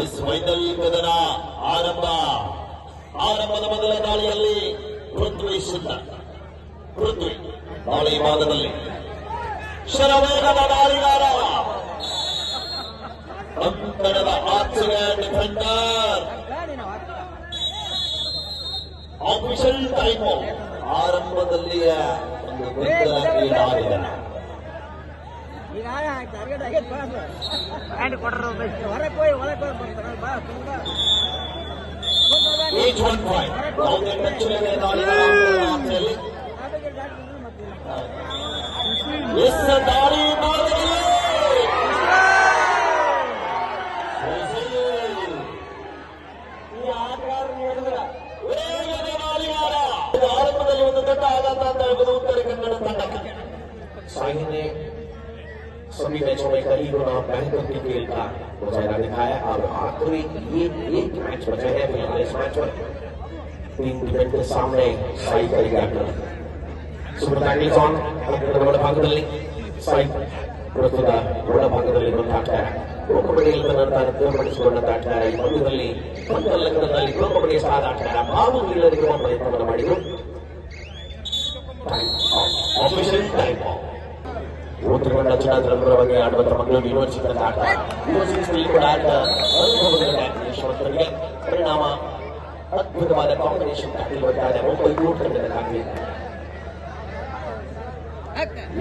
S final ಕದನ ಆರಂಭದ ಮೊದಲ ದಾಳಿಯಲ್ಲಿ ಪೃಥ್ವಿ ದಾಳಿ ಭಾಗದಲ್ಲಿ ಶರವೇಗದ ದಾಳಿಗಾರ ಅಂತರದ ಆಚೆಯ ಡಿಫೆಂಡರ್ ಆಫಿಷಿಯಲ್ ಟೈಮ್ ಆರಂಭದಲ್ಲಿಯ ಒಂದು ಗೊಂದಲ ಕ್ರೀಡಾಗಿದೆ. ಈಚ್ ಒನ್ ಪಾಯಿಂಟ್ ಯಾವುದೇ ಟಚ್ಚಿಲ್ಲದೆ ದಾಳಿಯಲ್ಲಿ ಎಸ್ ದಾಳಿ ಭಾಗದಲ್ಲಿ ಆರಂಭದಲ್ಲಿ ಒಂದು ದೊಡ್ಡ ಆಘಾತ ಅಂತ ಹೇಳ್ಬೋದು ಉತ್ತರ ಕನ್ನಡ ತಂಡಕ್ಕೆ. साहिल ने सभी मैचों में करीब बेहतर खेल का मुजाहरा दिखाया। अब आखिरी एक मैच बचे हैं फिलहाल इस मैच में 3 डिफेंड के सामने साई करेगा सुपर टैकल्स ऑन ಬಡ ಭಾಗದಲ್ಲಿ ಸಾಯಿ ಪ್ರಸ್ತುತ ಬಡ ಭಾಗದಲ್ಲಿ ಬಂದಾಡ್ತಾರೆ ಕಬಡ್ಡಿಯಲ್ಲಿ ತನ್ನಂತಹ ಈ ಮಧ್ಯದಲ್ಲಿ ಲೆಕ್ಕದಲ್ಲಿ ಕಬಡ್ಡಿ ಸಾಧಾಡ್ತಾರೆ ಬಾಲು ನೀಡಲಿರುವ ಪ್ರಯತ್ನವನ್ನು ಮಾಡಿದರು. ಉತ್ತರಕನ್ನಡ ಜಿಲ್ಲಾತಂತ್ರದ ಬಗ್ಗೆ ಆಡುವಂತಹ ಮಂಗಳೂರು ಯೂನಿವರ್ಸಿಟಿ ಆಟ ಯೂನಿವರ್ಸಿಟಿಯಲ್ಲಿ ಕೂಡ ಆಟ ಅನುಭವಗಳಿಗೆ ಪರಿಣಾಮ ಅದ್ಭುತವಾದ ಕಾಂಬಿನೇಷನ್ ಬರ್ತಾರೆ.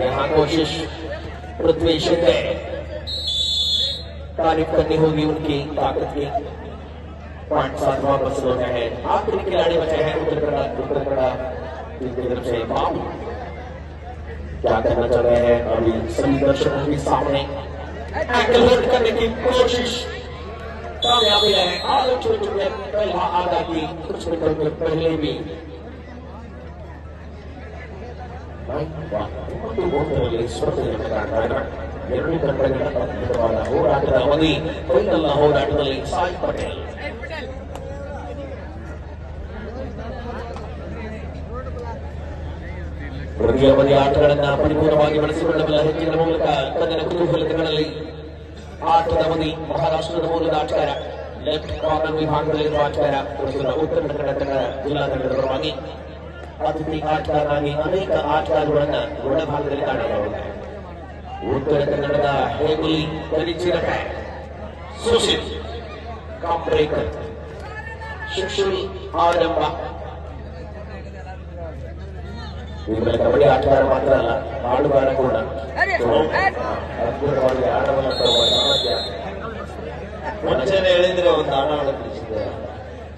यहाँ कोशिश पृथ्वी शिंदे तारीफ करनी होगी उनकी ताकत की. 5-7 वापस होते हैं. आखिरी खिलाड़ी बचे हैं उत्तरकन्नड़ा टीम की तरफ से बाबू क्या कहना चाह रहे हैं. अभी सभी दर्शकों के सामने एंकल होल्ड करने की कोशिश कामयाबी है. आगे छोटे छोटे पहला आधा की कुछ मिनट पहले भी ಎರಡು ತಂಡಗಳ ಅದ್ಭುತವಾದ ಹೋರಾಟದ ಅವಧಿ. ಫೈನಲ್ ಹೋರಾಟದಲ್ಲಿ ಸಾಯಿ ಪಟೇಲ್ ಪ್ರತಿ ಅವಧಿ ಆಟಗಳನ್ನ ಪರಿಪೂರ್ಣವಾಗಿ ಬಳಸಿಕೊಳ್ಳಬಲ್ಲ ಹೆಚ್ಚಿನ ಮೂಲಕ ತನ್ನ ಕುತೂಹಲಗಳಲ್ಲಿ ಆಟದ ಅವಧಿ ಮಹಾರಾಷ್ಟ್ರದ ಮೂಲದ ಆಟಗಾರ ಲೆಫ್ಟ್ ಕಾರ್ನರ್ ವಿಭಾಗದಲ್ಲಿರುವ ಆಟಗಾರ ಉತ್ತರ ಕನ್ನಡ ಜಿಲ್ಲಾ ತಂಡದ ಪರವಾಗಿ ಅತಿಥಿ ಆಟಗಾರರಾಗಿ ಅನೇಕ ಆಟಗಾರರನ್ನ ಒಳಭಾಗದಲ್ಲಿ ಕಾಣಬಹುದು. ಉತ್ತರ ಕನ್ನಡದ ಹೇಗುಲಿ ಪರಿಚಿತ ಸುಶೀಲ್ ಕಾಂಬ್ರೇಕರ್ ಶಿಕ್ಷಣ ಆರಂಭ ಇವರ ಕಬಡ್ಡಿ ಆಟಗಾರ ಮಾತ್ರ ಅಲ್ಲ ಆಡುಗಾರ ಕೂಡ ಅದ್ಭುತವಾಗಿ ಆಟವನ್ನು ಸಾಮರ್ಥ್ಯ. ಮುಂಚೆನೆ ಹೇಳಿದ್ರೆ ಒಂದು ಆಟ ಆಡೋದಿದೆ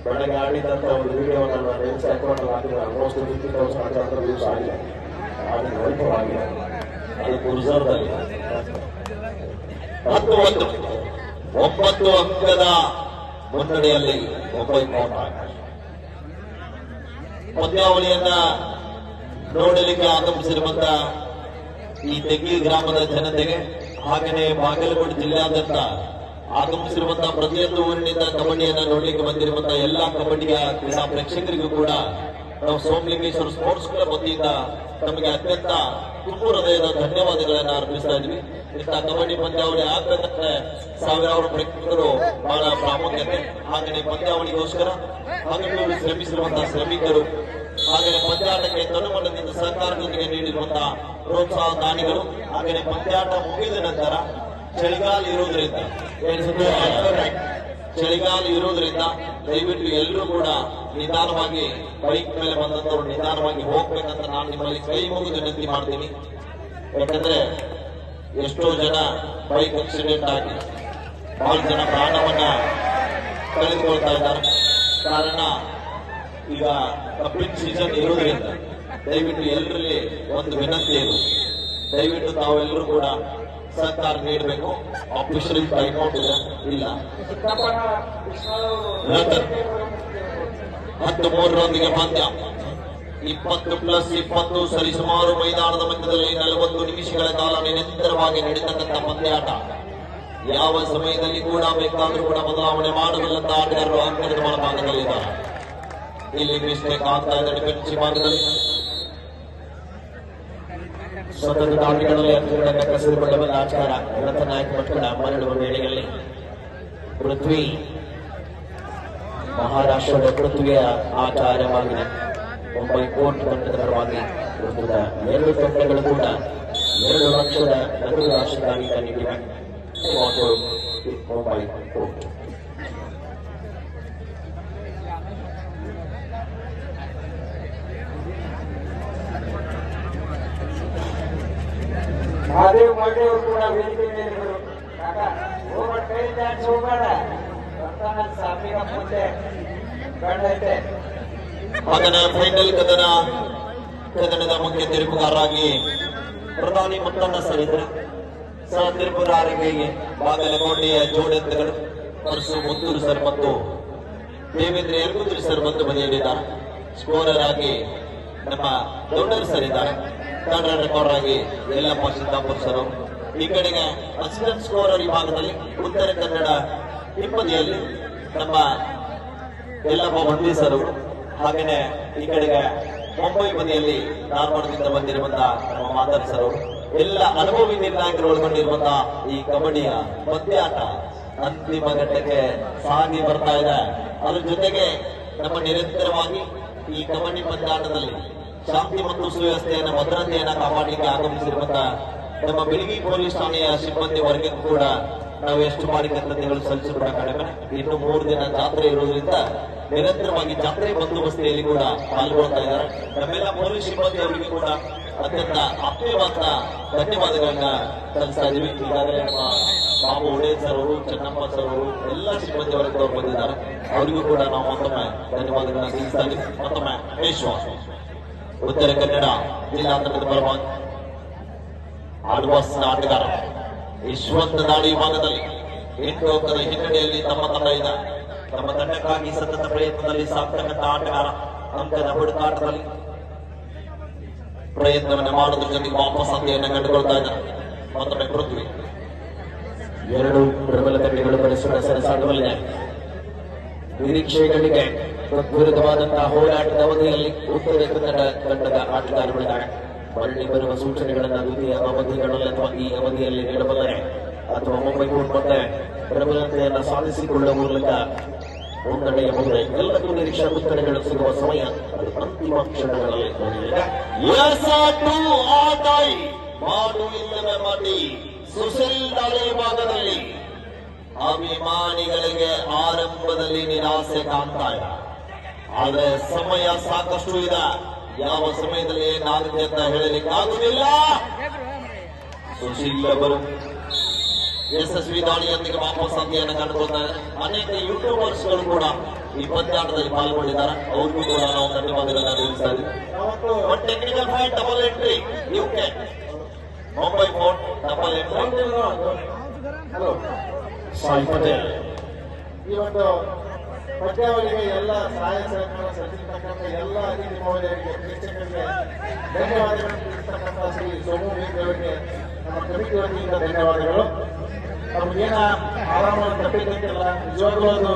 ಬೆಳಗ್ಗೆ ಆಡಿದಂತ ಒಂದು ವಿಡಿಯೋವನ್ನು ನಾನು ರಿಲ್ಸ್ ಅಕೌಂಟ್ ಹಾಕಿದ್ರೆ ಆಲ್ಮೋಸ್ಟ್ 50,000 ವ್ಯೂಸ್ ಆಗಿದೆ. ಅದು ಅಲ್ಪವಾಗಿದೆ. ಅದು ಗುರುಜರ್ದಲ್ಲಿ 9 ಅಂಕದ ಮುನ್ನಡೆಯಲ್ಲಿ ಮೊಬೈಲ್ ಪಂದ್ಯಾವಳಿಯನ್ನ ನೋಡಲಿಕ್ಕೆ ಆಗಮಿಸಿರುವಂತ ಈ ತೆಗ್ಗಿ ಗ್ರಾಮದ ಜನತೆಗೆ ಹಾಗೆಯೇ ಬಾಗಲಕೋಟೆ ಜಿಲ್ಲಾದ್ಯಂತ ಆಗಮಿಸಿರುವಂತಹ ಪ್ರತಿಯೊಂದು ಊರಿನಿಂದ ಕಬಡ್ಡಿಯನ್ನ ನೋಡ್ಲಿಕ್ಕೆ ಬಂದಿರುವಂತಹ ಎಲ್ಲಾ ಕಬಡ್ಡಿಯ ಕ್ರೀಡಾ ಪ್ರೇಕ್ಷಕರಿಗೂ ಕೂಡ ನಾವು ಸೋಮಲಿಂಗೇಶ್ವರ ಸ್ಪೋರ್ಟ್ಸ್ ಕ್ಲಬ್ ವತಿಯಿಂದ ನಮಗೆ ಅತ್ಯಂತ ತುಂಬು ಹೃದಯದ ಧನ್ಯವಾದಗಳನ್ನ ಅರ್ಪಿಸ್ತಾ ಇದ್ವಿ. ಇಂತಹ ಕಬಡ್ಡಿ ಪಂದ್ಯಾವಳಿ ಆಗ್ಬೇಕಂದ್ರೆ ಸಾವಿರಾರು ಪ್ರೇಕ್ಷಕರು ಬಹಳ ಪ್ರಾಮುಖ್ಯತೆ. ಹಾಗೆಯೇ ಪಂದ್ಯಾವಳಿಗೋಸ್ಕರ ಹಗಲು ಶ್ರಮಿಸಿರುವಂತಹ ಶ್ರಮಿಕರು ಹಾಗೆಯೇ ಪಂದ್ಯಾಟಕ್ಕೆ ತನುಮನದಿಂದ ಸಹಕಾರದೊಂದಿಗೆ ನೀಡಿರುವಂತಹ ಪ್ರೋತ್ಸಾಹ ದಾನಿಗಳು ಹಾಗೆಯೇ ಪಂದ್ಯಾಟ ಮುಗಿದ ನಂತರ ಚಳಿಗಾಲ ಇರೋದ್ರಿಂದ ದಯವಿಟ್ಟು ಎಲ್ಲರೂ ಕೂಡ ನಿಧಾನವಾಗಿ ಬೈಕ್ ಮೇಲೆ ಬಂದಂತವ್ರು ನಿಧಾನವಾಗಿ ಹೋಗ್ಬೇಕಂತ ನಾನು ನಿಮ್ಮಲ್ಲಿ ಕೈ ಮುಗಿದು ವಿನಂತಿ ಮಾಡ್ತೀನಿ. ಯಾಕಂದ್ರೆ ಎಷ್ಟೋ ಜನ ಬೈಕ್ ಆಕ್ಸಿಡೆಂಟ್ ಆಗಿ ಬಹಳ ಜನ ಪ್ರಾಣವನ್ನ ಕಳೆದುಕೊಳ್ತಾ ಇದ್ದಾರೆ. ಕಾರಣ ಈಗ ಕಬ್ಬಿನ ಸೀಸನ್ ಇರೋದ್ರಿಂದ ದಯವಿಟ್ಟು ಎಲ್ಲರಲ್ಲಿ ಒಂದು ವಿನಂತಿ ಇದೆ, ದಯವಿಟ್ಟು ತಾವೆಲ್ಲರೂ ಕೂಡ ಸಹಕಾರ ನೀಡಬೇಕು. ಆಫೀಷಿಯಲ್ ಟೈಮ್ಔಟ್ ಇಲ್ಲ. 13ರೊಂದಿಗೆ ಪಂದ್ಯ 20+20 ಸರಿಸುಮಾರು ಮೈದಾನದ ಮಧ್ಯದಲ್ಲಿ 40 ನಿಮಿಷಗಳ ಕಾಲ ನಿರಂತರವಾಗಿ ನಡೆತಕ್ಕಂಥ ಪಂದ್ಯಾಟ. ಯಾವ ಸಮಯದಲ್ಲಿ ಕೂಡ ಬೇಕಾದರೂ ಕೂಡ ಬದಲಾವಣೆ ಮಾಡಬಲ್ಲಂತ ಆಟಗಾರರು ಅಂಕಣದ ಭಾಗದಲ್ಲಿದ್ದಾರೆ. ಇಲ್ಲಿ ಮಿಸ್ಟೇಕ್ ಆಗ್ತಾ ಇದೆ ಡಿಫೆನ್ಸಿವ್ ಭಾಗದಲ್ಲಿ. ಸತತ ದಾಳಿಗಳಲ್ಲಿ ಅಂಕಗಳನ್ನು ಕಸಿದುಕೊಳ್ಳಬಲ್ಲ ಆಟಗಾರ ರಥ ನಾಯಕ ಮಕ್ಕಳ ಮರಳುವ ವೇಳೆಯಲ್ಲಿ ಪೃಥ್ವಿ ಮಹಾರಾಷ್ಟ್ರದ ಪೃಥ್ವಿಯ ಆಚಾರವಾಗಿದೆ. ಮುಂಬೈ ಕೋರ್ಟ್ ತಂಡದ ಪರವಾಗಿ ಪ್ರಸ್ತುತ 2 ತಂಡಗಳು ಕೂಡ 2 ಲಕ್ಷದ ನಗದು ರಾಶಿಗಾಗಿ ನೀಡಿವೆ. ಮುಂಬೈ ಕೋರ್ಟ್ ಮಹಾದೇವ್ ಪಾಂಡೆ ಅವರು ಕೂಡ ವೇದಿಕೆ ಮೇಲಿದ್ದರು. ಹೋಗ್ಬೇಡ ಕೈ ಚಾಚಿ ಹೋಗ್ಬೇಡ ಸಾಪಿನ ಮುಂದೆ ಕಂಡೈತೆ. ಹಾಗನ ಫೈನಲ್ ಕದನದ ಮುಖ್ಯ ತೀರ್ಪುಗಾರರಾಗಿ ಪ್ರಧಾನಿ ಮುತ್ತಣ್ಣ ಸರ್ ಇದ್ರು. ಸಹ ತೀರ್ಪುಗಾರರಿಗೆ ಬಾಗಲಕೋಟೆಯ ಜೋಡೆತ್ತುಗಳು ಪರಸು ಮುತ್ತೂರು ಸರ್ ಮತ್ತು ದೇವೇಂದ್ರ ಯಲ್ಗುಂದ್ರಿ ಸರ್ ಬಂದು ಬದಿಯಲ್ಲಿದ್ದಾರೆ. ಸ್ಕೋರರ್ ಆಗಿ ನಮ್ಮ ದೊಡ್ಡರು ಸರ್ ಇದ್ದಾರೆ. ತಂಡ ರೆಕಾರ್ಡ್ ಆಗಿ ಯಲ್ಲಪ್ಪ ಸಿದ್ದಾಪುರ ಸರ್. ಈ ಕಡೆಗೆ ಅಸಿಸ್ಟೆಂಟ್ ಸ್ಕೋರರ್ ವಿಭಾಗದಲ್ಲಿ ಉತ್ತರ ಕನ್ನಡ ಹಿಂಬದಿಯಲ್ಲಿ ನಮ್ಮ ಯಲ್ಲಪ್ಪ ಬಂಡಿ ಸರ್. ಹಾಗೇನೆ ಈ ಕಡೆಗೆ ಮುಂಬೈ ಬದಿಯಲ್ಲಿ ಧಾರವಾಡದಿಂದ ಬಂದಿರುವಂತಹ ನಮ್ಮ ಮಾದರ್ ಸರ್. ಎಲ್ಲ ಅನುಭವಿ ನಿರ್ಣಾಯಕರು ಒಳಗೊಂಡಿರುವಂತಹ ಈ ಕಬಡ್ಡಿಯ ಪಂದ್ಯಾಟ ಅಂತಿಮ ಘಟ್ಟಕ್ಕೆ ಸಾಗಿ ಬರ್ತಾ ಇದೆ. ಅದ್ರ ಜೊತೆಗೆ ನಮ್ಮ ನಿರಂತರವಾಗಿ ಈ ಕಬಡ್ಡಿ ಪಂದ್ಯಾಟದಲ್ಲಿ ಶಾಂತಿ ಮತ್ತು ಸುವ್ಯವಸ್ಥೆಯನ್ನ ಭದ್ರತೆಯನ್ನ ಕಾಪಾಡಲಿಕ್ಕೆ ಆಗಮಿಸಿರುವಂತಹ ನಮ್ಮ ಬೆಳಗಿ ಪೊಲೀಸ್ ಠಾಣೆಯ ಸಿಬ್ಬಂದಿ ವರ್ಗಕ್ಕೂ ಕೂಡ ನಾವು ಎಷ್ಟು ಮಾಡಿ ಕೃತಜ್ಞತೆಗಳು ಸಲ್ಲಿಸಿಕೂಡ ಕಡಿಮೆ. ಇನ್ನು 3 ದಿನ ಜಾತ್ರೆ ಇರುವುದರಿಂದ ನಿರಂತರವಾಗಿ ಜಾತ್ರೆ ಬಂದೋಬಸ್ತಿಯಲ್ಲಿ ಕೂಡ ಪಾಲ್ಗೊಳ್ತಾ ಇದ್ದಾರೆ. ನಮ್ಮೆಲ್ಲ ಪೊಲೀಸ್ ಸಿಬ್ಬಂದಿ ಅವರಿಗೆ ಕೂಡ ಅತ್ಯಂತ ಆತ್ಮೀಯವಾದ ಧನ್ಯವಾದಗಳನ್ನ ಸಲ್ಲಿಸ್ತಾ ಇದೀವಿ. ಈಗಾಗಲೇ ನಮ್ಮ ಬಾಬು ಉಡೇನ್ ಸರ್ ಅವರು, ಚೆನ್ನಪ್ಪ ಸರ್ ಅವರು, ಎಲ್ಲ ಸಿಬ್ಬಂದಿ ವರ್ಗದವರು ಬಂದಿದ್ದಾರೆ. ಅವರಿಗೂ ಕೂಡ ನಾವು ಮತ್ತೊಮ್ಮೆ ಧನ್ಯವಾದಗಳನ್ನ ಸಲ್ಲಿಸ್ತಾ ಇದ್ದೀವಿ. ಮತ್ತೊಮ್ಮೆ ವಿಶ್ವಾಸ ಉತ್ತರ ಕನ್ನಡ ಜಿಲ್ಲಾ ತಂಡದ ಪರವಾಗಿ ಆಳ್ವಾಸ್ನ ಆಟಗಾರ ಯಶವಂತ ದಾಳಿ ವಿಭಾಗದಲ್ಲಿ 8 ಅಂಕದ ಹಿನ್ನಡೆಯಲ್ಲಿ ತಮ್ಮ ತಂಡ ಇದೆ. ತಮ್ಮ ತಂಡಕ್ಕಾಗಿ ಸತತ ಪ್ರಯತ್ನದಲ್ಲಿ ಸಾಕ್ತಕ್ಕಂಥ ಆಟಗಾರ ಅಂಕದ ಹುಡುಕಾಟದಲ್ಲಿ ಪ್ರಯತ್ನವನ್ನು ಮಾಡುವುದರ ಜೊತೆಗೆ ವಾಪಸ್ ಅಂಕೆಯನ್ನು ಕಂಡುಕೊಳ್ತಾ ಇದ್ದಾರೆ. ಮತ್ತೊಮ್ಮೆ ಪೃಥ್ವಿ 2 ಪ್ರಬಲ ತಂಡಗಳು ಪರಸ್ಪರ ಸೆಣಸಾಟದಲ್ಲಿದೆ. ನಿರೀಕ್ಷೆಗಳಿಗೆ ವಿರುದ್ಧವಾದಂತಹ ಹೋರಾಟದ ಅವಧಿಯಲ್ಲಿ ಉತ್ತರ ಕನ್ನಡ ತಂಡದ ಆಟಗಾರರಿದ್ದಾರೆ. ಮರಳಿ ಬರುವ ಸೂಚನೆಗಳನ್ನು ದ್ವಿತೀಯ ಅವಧಿಗಳಲ್ಲಿ ಅಥವಾ ಈ ಅವಧಿಯಲ್ಲಿ ನೀಡಬಲ್ಲರೆ ಅಥವಾ ಮುಂಬೈ ಕೋರ್ಟ್ ಮತ್ತೆ ಪ್ರಬಲತೆಯನ್ನು ಸಾಧಿಸಿಕೊಳ್ಳುವ ಮೂಲಕ ಮುನ್ನಡೆಯಬಹುದೇ. ಎಲ್ಲಕ್ಕೂ ನಿರೀಕ್ಷಾ ಉತ್ತರಗಳು ಸಿಗುವ ಸಮಯ ಅದು ಅಂತಿಮ ಕ್ಷಣಗಳಲ್ಲಿ ಮಾಡು ಇಲ್ಲವೇ ಮಾಡಿ ಸುಶೀಲ್ ದಾಳಿ ವಿಭಾಗದಲ್ಲಿ ಅಭಿಮಾನಿಗಳಿಗೆ ಆರಂಭದಲ್ಲಿ ನಿರಾಸೆ ಕಾಣ್ತಾ ಇದೆ. ಆದ್ರೆ ಸಮಯ ಸಾಕಷ್ಟು ಇದೆ. ಯಾವ ಸಮಯದಲ್ಲಿ ಏನಾಗುತ್ತೆ ಅಂತ ಹೇಳಲಿಕ್ಕೆ ಆಗುವುದಿಲ್ಲ. ಸುಶೀಲ್ ಅವರು ಯಶಸ್ವಿ ದಾಳಿಯೊಂದಿಗೆ ವಾಪಸ್ ಅಂಕೆಯನ್ನು ಕಂಡುಕೊಳ್ತಾರೆ. ಅನೇಕ ಯೂಟ್ಯೂಬರ್ಸ್ ಗಳು ಕೂಡ ಈ ಪಂದ್ಯಾಟದಲ್ಲಿ ಪಾಲ್ಗೊಂಡಿದ್ದಾರೆ. ಅವ್ರಿಗೂ ಕೂಡ ನಾವು ಧನ್ಯವಾದಗಳನ್ನ ತಿಳಿಸ್ತಾ ಇದ್ದೀವಿ. Technical fight double entry UK Mumbai court double entry. Hello, Sai Patel ಈ ಒಂದು ಪಂದ್ಯಾವಳಿಗೆ ಎಲ್ಲ ಸಹಾಯ ಸಹಕಾರ ಸಲ್ಲಿಸತಕ್ಕಂಥ ಎಲ್ಲ ಅತಿಥಿ ಮಹೋದಯರಿಗೆ, ಪ್ರೇಕ್ಷಕರಿಗೆ ಧನ್ಯವಾದಗಳನ್ನು ತಿಳಿಸತಕ್ಕಂಥ ಶ್ರೀ ಸೋಮು ಬೇಂದ್ರೆ ಅವರಿಗೆ ನಮ್ಮ ಕಮಿಟಿ ವತಿಯಿಂದ ಧನ್ಯವಾದಗಳು. ನಮಗೇನ ಆರಾಮಾಗಿ ತಪ್ಪಿದ್ದಕ್ಕೆಲ್ಲ ನಿಜವಾಗ್ಲೂ ಅದು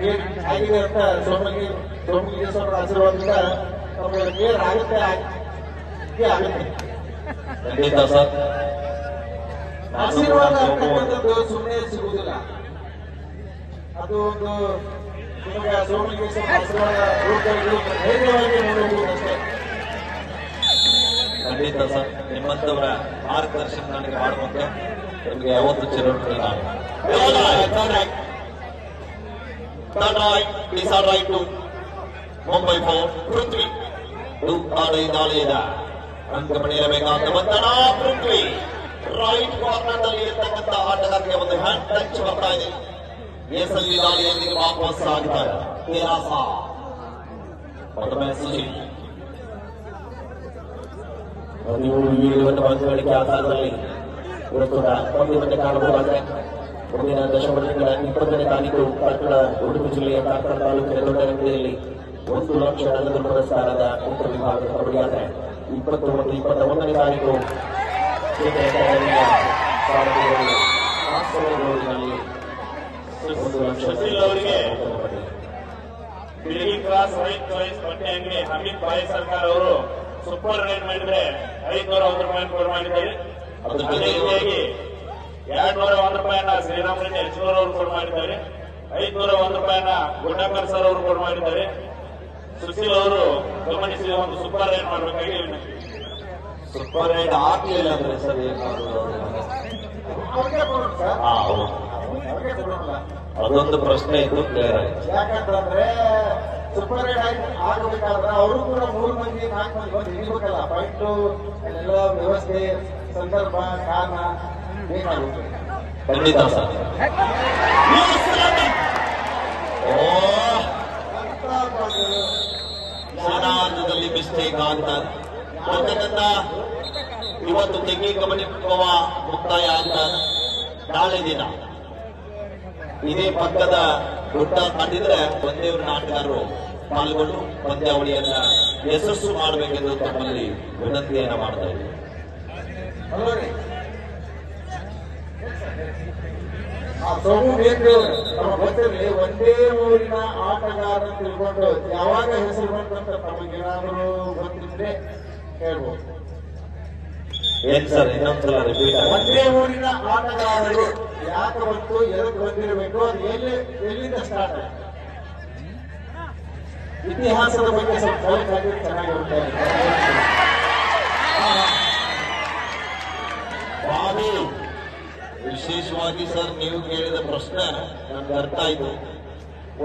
ಏನ್ ಆಗಿದೆ ಅಂತ ಸೋಮಗಿರೀಶ್ವರರ ಆಶೀರ್ವಾದದಿಂದ ನಮಗೆ ಕ್ಲಿಯರ್ ಆಗುತ್ತೆ ಆಗುತ್ತೆ. ಖಂಡಿತ ಸರ್, ಆಶೀರ್ವಾದ ಅಂತಕ್ಕಂಥದ್ದು ಸುಮ್ಮನೆ ಸಿಗುವುದಿಲ್ಲ. ಅದು ಒಂದು ನಿಮಗೆ ಸೋಮಲಿಂಗೇಶ್ವರ ಆಶೀರ್ವಾದ ಧೈರ್ಯವಾಗಿ ನೋಡಬಹುದಷ್ಟೇ. ಖಂಡಿತ ಸರ್, ನಿಮ್ಮಂತವರ ಮಾರ್ಗದರ್ಶನ ನನಗೆ ಮಾಡುವಂತೆ ನಿಮಗೆ ಯಾವತ್ತು ಚಿರಋಣಿ ನಾನು. ಮುಂಬೈ ಫೋರ್ಟ್ ಪೃಥ್ವಿ ದಾಳಿಯಿಂದ ಅಂಕ ಪಡೆಯಬೇಕಾದ ಒತ್ತಡ. ಪೃಥ್ವಿ ರೈಟ್ ಕಾರ್ನರ್ ನಲ್ಲಿ ಇರ್ತಕ್ಕಂಥ ಆಟಗಾರರಿಗೆ ಒಂದು ಹ್ಯಾಂಡ್ ಟಚ್ ಬರ್ತಾ ಇದೆ. ಎಸ್ಎಲ್ವಿ ದಾಳಿಯೊಂದಿಗೆ ವಾಪಸ್ ಆಗ್ತಾರೆ. ನಿರಾಸ ಮತ್ತೊಮ್ಮೆ ಸುಶೀಲ್ 17 ಪಂದ್ಯಗಳಿಗೆ ಆಧಾರದಲ್ಲಿ ಪ್ರಸ್ತುತ ಪಂದ್ಯವನ್ನು ಕಾಣಬಹುದಾಗಿದೆ. ಮುಂದಿನ ದಶಕಗಳ 20ನೇ ತಾರೀಕು ಕಾರ್ಕಳ ಉಡುಪಿ ಜಿಲ್ಲೆಯ ಕಾರ್ಕಳ ತಾಲೂಕಿನ ದೊಡ್ಡಗಂಗೆಯಲ್ಲಿ 1 ಲಕ್ಷ ನಗದು ಪುರಸ್ಕಾರದ ಉತ್ತರ ವಿಭಾಗದ ಕಬಡ್ಡಿಯಾದರೆ 20 ಮತ್ತು 21ನೇ ತಾರೀಕು ಕಾಸರಗೋಡಿನಲ್ಲಿ 1 ಲಕ್ಷ ಅವರಿಗೆ ಬಿಳಿಗಿ ಕ್ರಾಸ್ ವೈಟ್ ಚಾಯ್ಸ್ ಬಟ್ಟೆ ಅಂಗಡಿ ಹಮೀದ್ ಭಾಯ್ ಸರ್ಕಾರ ಅವರು ಸೂಪರ್ ರೇಟ್ ಮಾಡಿದ್ರೆ 501 ರೂಪಾಯಿ ಕೊಡ್ ಮಾಡಿದ್ದಾರೆ. ಅದ್ರ ಅದೇ ಜೊತೆಗೆ ರೀತಿಯಾಗಿ 201 ರೂಪಾಯಿ ರೂಪಾಯಿನ ಶ್ರೀರಾಮರೆಡ್ಡಿ ಯಚೂರ್ ಅವರು ಕೊಡು ಮಾಡಿದ್ದಾರೆ. 501 ರೂಪಾಯಿನ ಗುಂಡಾಕರ್ ಸರ್ ಅವರು ಕೊಡು ಮಾಡಿದ್ದಾರೆ. ಸುಶೀಲ್ ಅವರು ಗಮನಿಸಿ ಒಂದು ಸೂಪರ್ ರೈಡ್ ಮಾಡಬೇಕಾಗಿ ವಿನಂತಿ. ಸೂಪರ್ ರೈಡ್ ಆಗ್ಲಿಲ್ಲ ಅಂದ್ರೆ ಸರ್ ಏನಾದ್ರು ಅವ್ರಿಗೆ ಕೊಡೋಣ ಸರ್, ಹಾ ಹೌದು. ಅವ್ರಿಗೆ ಕೊಡೋಣ. ಅದೊಂದು ಪ್ರಶ್ನೆ ಇದ್ದು ಕ್ಲಿಯರ್ ಆಯ್ತು. ಯಾಕಂತಂದ್ರೆ ಸೂಪರ್ ರೈಡ್ ಆಗಬೇಕಾದ್ರೆ ಅವರು ಕೂಡ 3 ಮಂದಿ 4 ಮಂದಿ ಬಂದು ಹಿಡಿಬೇಕಲ್ಲ. ಫೈಟು ಎಲ್ಲ ವ್ಯವಸ್ಥೆ, ಸಂದರ್ಭ, ಕಾರಣ ಬೇಕಾಗುತ್ತೆ. ಖಂಡಿತ ಸರ್. ಓ ಕ್ಷಣಾರ್ಧದಲ್ಲಿ ಮಿಸ್ಟೇಕ್ ಅಂತ ಅಂತಕ್ಕಂಥ ಇವತ್ತು ತೆಗಿ ಕಬಡ್ಡಿ ಮುಕ್ತಾಯ ಅಂತ ನಾಳೆ ದಿನ ಇದೇ ಪಕ್ಕದ ಗುಡ್ಡ ಕಂಡಿದ್ರೆ ಒಂದೇವ್ರ ನಾಟಗಾರರು ಪಾಲ್ಗೊಂಡು ಪಂದ್ಯಾವಳಿಯನ್ನ ಯಶಸ್ಸು ಮಾಡಬೇಕೆಂದು ತಮ್ಮಲ್ಲಿ ವಿನಂತಿಯನ್ನ ಮಾಡ್ತಾ ಇದ್ದೀವಿ. ಅಲ್ವರಿ ಆ ಸೋಮು ಬೇಂದ್ರೆಯವರು ತಮ್ಮ ಗೊತ್ತಿರಲಿ, ಒಂದೇ ಊರಿನ ಆಟಗಾರ ತಿಳ್ಕೊಂಡು ಯಾವಾಗ ಹೆಸರು ಬಂತಂತ ತಮಗೇನಾದರೂ ಗೊತ್ತಿದ್ರೆ ಹೇಳ್ಬೋದು. ಏನ್ ಸರ್ ಇನ್ನೊಂದ್ಸಲ ರಿಪೀಟ್ ಆಗ ಒಂದೇ ಊರಿನ ಆಟಗಾರರು ಯಾಕೆ ಬಂತು, ಎದಕ್ಕೆ ಬಂದಿರಬೇಕು, ಅದು ಎಲ್ಲಿಂದ ಸ್ಟಾರ್ಟ್ ಆಯ್ತು, ಇತಿಹಾಸದ ಬಗ್ಗೆ ಸ್ವಲ್ಪ ಕಲಿತಾಗಿ ಚೆನ್ನಾಗಿರುತ್ತೆ. ಬಾಬು ವಿಶೇಷವಾಗಿ ಸರ್ ನೀವು ಕೇಳಿದ ಪ್ರಶ್ನೆ ನನ್ಗೆ ಅರ್ಥ ಆಯ್ತು.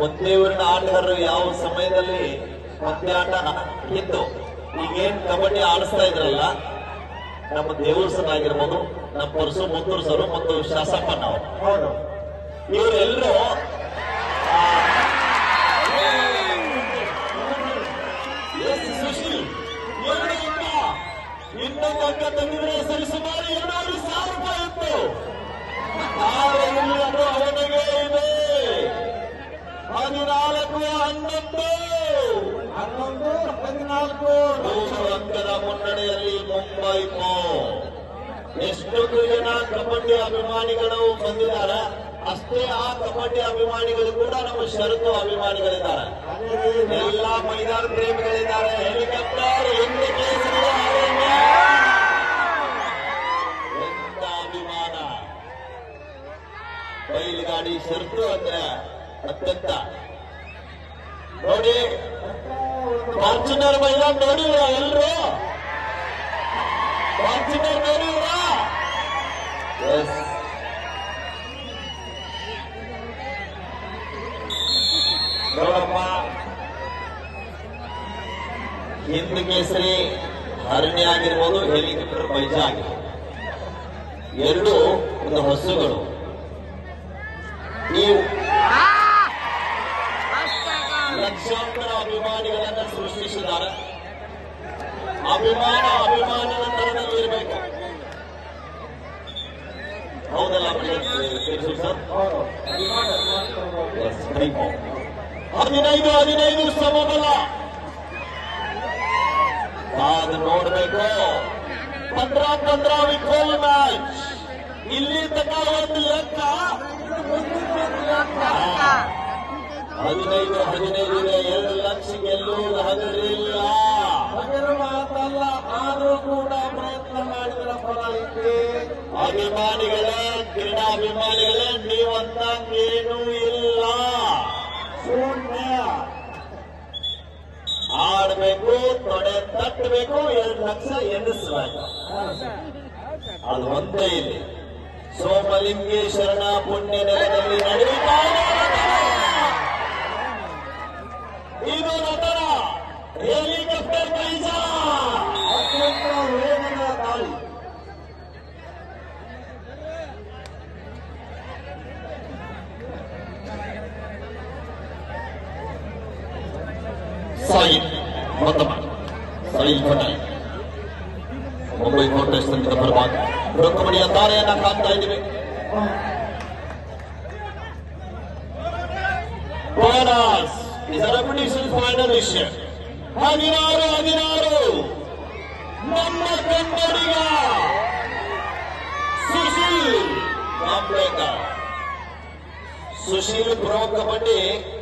ಒಂದೇ ಊರಿನ ಆಟಗಾರರು ಯಾವ ಸಮಯದಲ್ಲಿ ಪಂದ್ಯಾಟ ಇತ್ತು, ಈಗೇನ್ ಕಬಡ್ಡಿ ಆಡಿಸ್ತಾ ಇದ್ರಲ್ಲ, ನಮ್ಮ ದೇವಸ್ಥಾನ ಆಗಿರ್ಬೋದು, ನಮ್ಮ ಪರಸು ಮುತ್ತೂರು ಸರ್ ಮತ್ತು ಶಾಸಪ್ಪಣ್ಣ ಅವರು, ಹೌದು, ಇವರೆಲ್ಲರೂ ಸುಶೀಲ್ ಇನ್ನೊಂದು ಅಂಕ ತಂದಿದ್ರೆ ಸರಿಸುಮಾರು 2,000 ರೂಪಾಯಿ ಇತ್ತು. ಆದ್ರೆ ಇಲ್ಲಿ ಅದು ಅವನಿಗೆ ಇದೆ 14-11 3 ಅಂಕದ ಮುನ್ನಡೆಯಲ್ಲಿ ಮುಂಬೈ ಎಷ್ಟೊಂದು ಜನ ಕಬಡ್ಡಿ ಅಭಿಮಾನಿಗಳು ಬಂದಿದ್ದಾರೆ, ಅಷ್ಟೇ ಆ ಕಬಡ್ಡಿ ಅಭಿಮಾನಿಗಳು ಕೂಡ ನಮ್ಮ ಷರತ್ತು ಅಭಿಮಾನಿಗಳಿದ್ದಾರೆ. ಎಲ್ಲ ಮೈದಾನ ಪ್ರೇಮಿಗಳಿದ್ದಾರೆ. ಹೆಲಿಕಾಪ್ಟರ್ ಎಂತ ಅಭಿಮಾನ, ಬೈಲ್ಗಾಡಿ ಷರತ್ತು ಅಂದ್ರೆ ಅತ್ಯಂತ ನೋಡಿ. ಫಾರ್ಚುನರ್ ಮೈದಾನ ನೋಡಿದ್ರ ಎಲ್ರು? ಫಾರ್ಚುನರ್ ನೋಡಿದ್ರ? ಎಸ್, ನೋಡಪ್ಪ, ಹಿಂದ್ ಕೇಸರಿ ಹರಣಿ ಆಗಿರ್ಬೋದು, ಹೆಲಿಕಾಪ್ಟರ್ ಬೈಜ ಆಗಿರ್ಬೋದು, ಎರಡು ಒಂದು ಹಸುಗಳು. ನೀವು ಲಕ್ಷಾಂತರ ಅಭಿಮಾನಿಗಳನ್ನ ಸೃಷ್ಟಿಸಿದ್ದಾರೆ. ಅಭಿಮಾನದ ತರದಲ್ಲಿ ಇರಬೇಕು. ಹೌದಲ್ಲ ಸರ್? 15 ಸಮಬಲ ಕಾದು ನೋಡ್ಬೇಕು. 15 ವಿಕೋಲ್ ಮ್ಯಾಚ್. ಇಲ್ಲಿ ತನಕ ಒಂದು ಲೆಕ್ಕ 15 ಇದೆ. 2 ಲಕ್ಷ ಗೆಲ್ಲುವುದು ಹಗಲಿಲ್ಲ. ಮಾತಲ್ಲ, ಆದ್ರೂ ಕೂಡ ಪ್ರಯತ್ನ ಮಾಡಿದ ಫಲ ಇದೆ. ಅಭಿಮಾನಿಗಳೇ, ಕ್ರೀಡಾಭಿಮಾನಿಗಳೇ, ನೀವಂತ ಏನೂ ಇಲ್ಲ, ಶೂನ್ಯ. ಆಡಬೇಕು, ತೊಡೆ ತಟ್ಟಬೇಕು, 2 ಲಕ್ಷ ಎನಿಸಬೇಕು. ಅದು ಒಂದೇ ಇದೆ. ಸೋಮಲಿಂಗೇಶ್ವರನ ಪುಣ್ಯ ನೆಲದಲ್ಲಿ ನಡೆಯುತ್ತಾ ಇದು ನಟನ ಹೆಲಿಕಾಪ್ಟರ್ ಕೈಜ ಅತ್ಯಂತ ವೇಗದ ದಾಳಿ. ಸಾಯಿಲ್ ಪಟೇಲ್ ಮುಂಬೈ ಕಾಂಗ್ರೆಸ್ ಪರವಾಗಿ ಕಬಡ್ಡಿಯ ತಾರೆಯನ್ನ ಕಾಣ್ತಾ ಇದ್ದೀವಿ. Bonus is a repetition final issue. 16 ನಮ್ಮ ಕನ್ನಡಿಗ ಸುಶೀಲ್ ಕಾಂಪ್ಲೇಕರ್. ಸುಶೀಲ್ ಪ್ರೋ ಕಬಡ್ಡಿ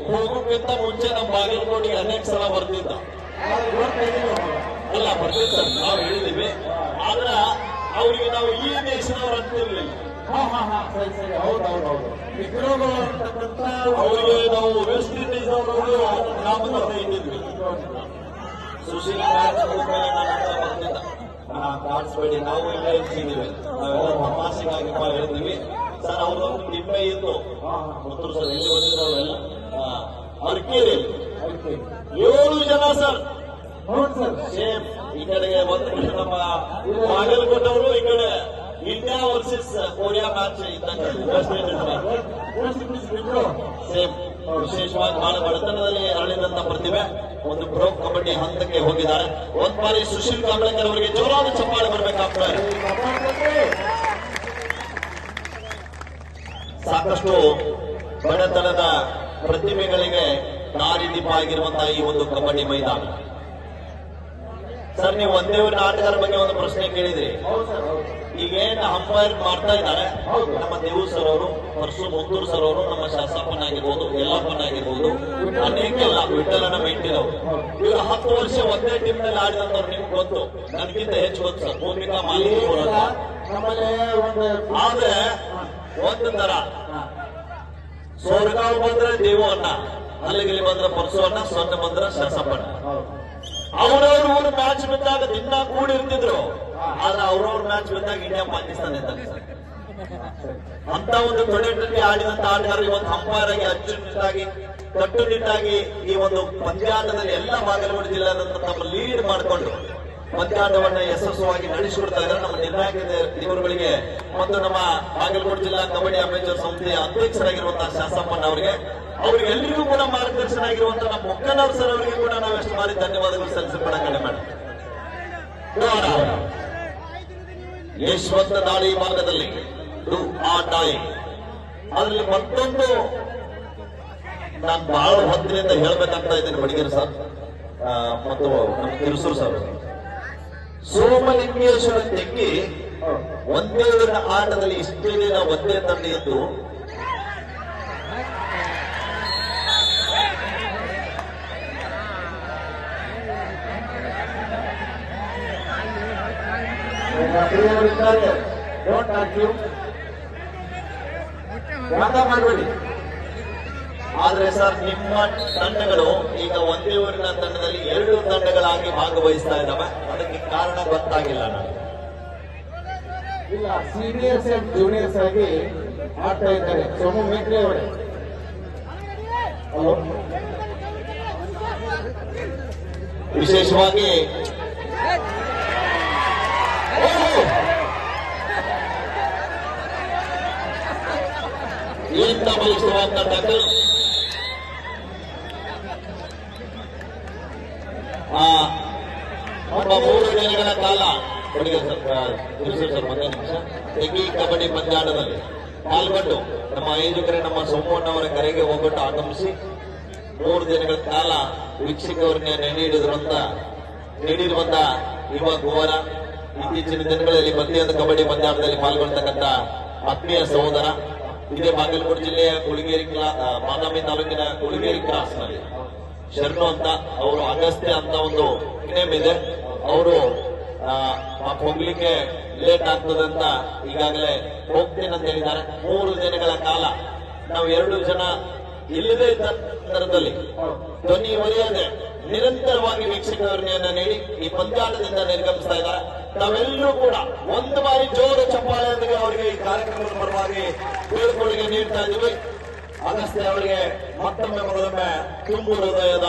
ಹೋಗೋಕ್ಕಿಂತ ಮುಂಚೆ ನಮ್ಮ ಬಾಗಲಕೋಟೆಗೆ ಅನೇಕ ಸಲ ಬರ್ತಿದ್ದ. ಅಲ್ಲ ಬರ್ತಿದ್ದ ಸರ್, ನಾವು ಹೇಳಿದ್ದೀವಿ. ಆದ್ರೆ ಅವರಿಗೆ ನಾವು ಈ ದೇಶದವ್ರು ಅಂತಿರ್ಲಿಲ್ಲ. ಸರಿ ಸರಿ ಹೌದು ವಿಕ್ರಮ ಅಂತಕ್ಕಂಥ ಅವರಿಗೆ ನಾವು ವೆಸ್ಟ್ ಇಂಡೀಸ್ ಅವರು ನಾಮಕರಣ ಇಟ್ಟಿದ್ವಿ. ಸುಶೀಲ್ ಕಾಣಿಸ್ಬೇಡಿ, ನಾವು ಇಲ್ಲ ಇರ್ತಿದ್ದೀವಿ, ನಾವೆಲ್ಲ ತಮಾಷೆಗಾಗಿ ಹೇಳ್ತೀವಿ ಸರ್. ಅವ್ರೊಂದು ತಿಮ್ಮೆ ಇತ್ತು ಮುತ್ತೂರು ಸರ್, ಎಲ್ಲಿ ಬಂದಿದ್ರು ಅವರೆಲ್ಲ ಅರ್ಕೇರಿ 7 ಜನ ಸರ್. ಹೌದು ಸರ್. ಸೇಮ್ ಈ ಕಡೆಗೆ ಬಂದ್ಬಿಟ್ಟು ನಮ್ಮ ಬಾಗಲಕೋಟವರು, ಈ ಕಡೆ ಇಂಡಿಯಾ ವರ್ಸಸ್ ಕೊರಿಯಾ ಮ್ಯಾಚ್ ಇದ್ದಂಗೆ ಸೇಮ್. ವಿಶೇಷವಾಗಿ ಬಹಳ ಬಡತನದಲ್ಲಿ ಅರಳಿದಂತ ಪ್ರತಿಭೆ ಒಂದು ಪ್ರೋ ಕಬಡ್ಡಿ ಹಂತಕ್ಕೆ ಹೋಗಿದ್ದಾರೆ. ಒಂದ್ ಬಾರಿ ಸುಶೀಲ್ ಕಾಂಬ್ಳೇಕರ್ ಅವರಿಗೆ ಜೋರಾದ ಚಪ್ಪಾಳೆ ಬರಬೇಕಾಗ್ತದೆ. ಸಾಕಷ್ಟು ಬಡತನದ ಪ್ರತಿಭೆಗಳಿಗೆ ದಾರಿದೀಪ ಆಗಿರುವಂತಹ ಈ ಒಂದು ಕಬಡ್ಡಿ ಮೈದಾನ. ಸರ್, ನೀವು ಒಂದೇ ಊರಿನ ಆಟಗಾರ ಬಗ್ಗೆ ಒಂದು ಪ್ರಶ್ನೆ ಕೇಳಿದ್ರಿ. ಈಗೇನು ಅಂಪೈರ್ ಮಾಡ್ತಾ ಇದ್ದಾರೆ ನಮ್ಮ ದೇವು ಸರ್ ಅವರು, ಪರಸು ಮುತ್ತೂರು ಸರ್ ಅವರು, ನಮ್ಮ ಶಾಸಪ್ಪನಾಗಿರ್ಬೋದು, ಯಲ್ಲಪ್ಪನಾಗಿರ್ಬೋದು, ಅನೇಕ ಎಲ್ಲ ವಿಠಲನ ಮೆಟ್ಟಿನವರು, ಇವರು 10 ವರ್ಷ ಒಂದೇ ಟೀಮ್ ನಲ್ಲಿ ಆಡಿದಂತವ್ರು ನಿಮ್ಗೆ ಗೊತ್ತು, ನನಗಿಂತ ಹೆಚ್ಚು ಗೊತ್ತು ಸರ್. ಭೂಮಿಕಾ ಮಾಲಿಕ್ ಆದ್ರೆ ಒಂದು ತರ ಸೋರ್ಗಾವ್ ಬಂದ್ರೆ ದೇವು ಅಣ್ಣ, ಅಲ್ಲಿಗೆ ಬಂದ್ರೆ ಪರಸು ಅಣ್ಣ, ಸೊನ್ನೆ ಬಂದ್ರೆ ಶಾಸಪ್ಪಣ್ಣ. ಅವ್ರವ್ರ ಊರು ಮ್ಯಾಚ್ ಬಿದ್ದಾಗ ದಿನ ಕೂಡಿರ್ತಿದ್ರು, ಆದ್ರೆ ಅವ್ರವ್ರ ಮ್ಯಾಚ್ ಬಿದ್ದಾಗ ಇಂಡಿಯಾ ಪಾಕಿಸ್ತಾನ ಇದ್ದಾಗ ಅಂತ ಒಂದು ತೊಡೆಯಲ್ಲಿ ಆಡಿದಂತ ಆಟಗಾರರು ಇವತ್ತು ಅಂಪೈರ್ ಆಗಿ ಅಚ್ಚುಕಟ್ಟಾಗಿ ಕಟ್ಟುನಿಟ್ಟಾಗಿ ಈ ಒಂದು ಪಂದ್ಯಾಟದಲ್ಲಿ ಎಲ್ಲ ಬಾಗಲಕೋಟೆ ಜಿಲ್ಲಾದಂತ ತಮ್ಮ ಲೀಡ್ ಮಾಡಿಕೊಂಡು ಪಂದ್ಯಾಟವನ್ನ ಯಶಸ್ವಿಯಾಗಿ ನಡೆಸಿಕೊಡ್ತಾ ಇದ್ದಾರೆ. ನಮ್ಮ ನಿರ್ಣಾಯಕ ದೇವರುಗಳಿಗೆ ಮತ್ತು ನಮ್ಮ ಬಾಗಲಕೋಟೆ ಜಿಲ್ಲಾ ಕಬಡ್ಡಿ ಅಮೇಚರ್ ಸಂಸ್ಥೆಯ ಅಧ್ಯಕ್ಷರಾಗಿರುವಂತಹ ಶಾಸಪ್ಪಣ್ಣ ಅವರಿಗೆ, ಅವ್ರಿಗೆಲ್ಲರಿಗೂ ಕೂಡ ಮಾರ್ಗದರ್ಶನ ಆಗಿರುವಂತಹ ನಮ್ಮ ಮೊಕ್ಕನವ್ರ ಸರ್ ಅವರಿಗೆ ಕೂಡ ನಾವು ಎಷ್ಟು ಬಾರಿ ಧನ್ಯವಾದಗಳು ಸಲ್ಲಿಸಬೇಡ ಮಾಡಿ. ಯಶವಂತ ದಾಳಿ ಭಾಗದಲ್ಲಿ ಡು ಆ ಡೈ, ಅದರಲ್ಲಿ ಮತ್ತೊಂದು ನಾನು ಬಹಳ ಹೊತ್ತಿನಿಂದ ಹೇಳ್ಬೇಕಾಗ್ತಾ ಇದ್ದೇನೆ ಬಡಿಗೇರಿ ಸರ್ ಮತ್ತು ನಮ್ಮ ಕಿರುಸೂರು ಸರ್. ಸೋಮಲಿಂಗೇಶ್ವರ ತೆಗ್ಗಿ ಒಂದೇ ಊರಿನ ಆಟದಲ್ಲಿ ಇಷ್ಟೇ ದಿನ ಒಂದೇ ತಂಡ ಇದ್ದು ಮಾಡಬೇಡಿ. ಆದ್ರೆ ಸರ್, ನಿಮ್ಮ ತಂಡಗಳು ಈಗ ಒಂದೇ ಊರಿನ ತಂಡದಲ್ಲಿ 2 ತಂಡಗಳಾಗಿ ಭಾಗವಹಿಸ್ತಾ ಇದ್ದಾವೆ. ಅದಕ್ಕೆ ಕಾರಣ ಗೊತ್ತಾಗಿಲ್ಲ ನನಗೆ. ಇಲ್ಲ, ಸೀನಿಯರ್ಸ್ ಅಂಡ್ ಜೂನಿಯರ್ಸ್ ಆಗಿ ಆಡ್ತಾ ಇದ್ದಾರೆ. ಸೋಮು ಮೇಕ್ರೆ ಅವರೇ, ವಿಶೇಷವಾಗಿ ಇಂಥ ಬಲಿಷ್ಠವಾದ ಟಕ್ಕಲ್ ಒಬ್ಬ 3 ದಿನಗಳ ಕಾಲ ತೆಗಿ ಕಬಡ್ಡಿ ಪಂದ್ಯಾಟದಲ್ಲಿ ಪಾಲ್ಗೊಂಡು ನಮ್ಮ ಆಯೋಜಕರೇ ನಮ್ಮ ಸೋಮಣ್ಣವರ ಕರೆಗೆ ಹೋಗ್ಬಿಟ್ಟು ಆಗಮಿಸಿ 3 ದಿನಗಳ ಕಾಲ ವೀಕ್ಷಕರನ್ನ ನೀಡಿರುವಂತ ಯುವ ಕುವರ, ಇತ್ತೀಚಿನ ದಿನಗಳಲ್ಲಿ ಪ್ರತಿಯೊಂದು ಕಬಡ್ಡಿ ಪಂದ್ಯಾಟದಲ್ಲಿ ಪಾಲ್ಗೊಳ್ತಕ್ಕಂಥ ಆತ್ಮೀಯ ಸಹೋದರ, ಇದೇ ಬಾಗಲಕೋಟೆ ಜಿಲ್ಲೆಯ ಕುಳಗೇರಿ ಬಾದಾಮಿ ತಾಲೂಕಿನ ಕುಳಗೇರಿ ಕ್ರಾಸ್ ನಲ್ಲಿ ಶರಣು ಅಂತ ಅವರು ಅಗಸ್ತ್ಯ ಅಂತ ಒಂದು ನೇಮ್ ಇದೆ. ಅವರು ಹೋಗ್ಲಿಕ್ಕೆ ಲೇಟ್ ಆಗ್ತದಂತ ಈಗಾಗಲೇ ಹೋಗ್ತೀನಿ ಅಂತ ಹೇಳಿದ್ದಾರೆ. 3 ದಿನಗಳ ಕಾಲ ನಾವು 2 ಜನ ಇಲ್ಲದೇ ಸಂದರ್ಭದಲ್ಲಿ ಧ್ವನಿ ಒಲಿಯದೆ ನಿರಂತರವಾಗಿ ವೀಕ್ಷಕರನ್ನ ನೀಡಿ ಈ ಪಂದ್ಯಾಟದಿಂದ ನಿರ್ಗಮಿಸ್ತಾ ಇದ್ದಾರೆ. ನಾವೆಲ್ಲರೂ ಕೂಡ ಒಂದು ಬಾರಿ ಜೋರು ಚಪ್ಪಾಳೆಯೊಂದಿಗೆ ಅವರಿಗೆ ಈ ಕಾರ್ಯಕ್ರಮದ ಪರವಾಗಿ ಬೀಳ್ಕೊಡುಗೆ ನೀಡ್ತಾ ಇದ್ದೀವಿ. ಅಗಸ್ತ್ಯ ಅವರಿಗೆ ಮತ್ತೊಮ್ಮೆ ಮಗದೊಮ್ಮೆ ತುಂಬು ಹೃದಯದ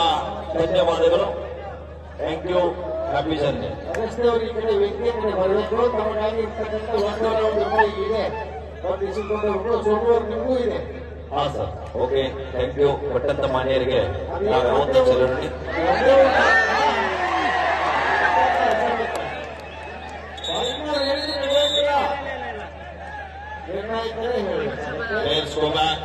ಧನ್ಯವಾದಗಳು. Thank you. Happy journey. Agastya ಅವರು ಈ ಕಡೆ ವೇದಿಕೆ ಕಡೆ ಬರಬೇಕು. ತಮಗಾಗಿ ಇರ್ತಕ್ಕಂಥ 1,000 ರೂಪಾಯಿ ಇದೆ, ಸೋಮು ಅವರು ನಿಮಗೂ ಇದೆ. ಹಾ ಸರ್, ಓಕೆ, ಥ್ಯಾಂಕ್ ಯು. ಕೊಟ್ಟಂತ ಮಾನ್ಯರಿಗೆ ನಾವು ಯಾವತ್ತೂ ಚಲೋಣಿ. Let's go back.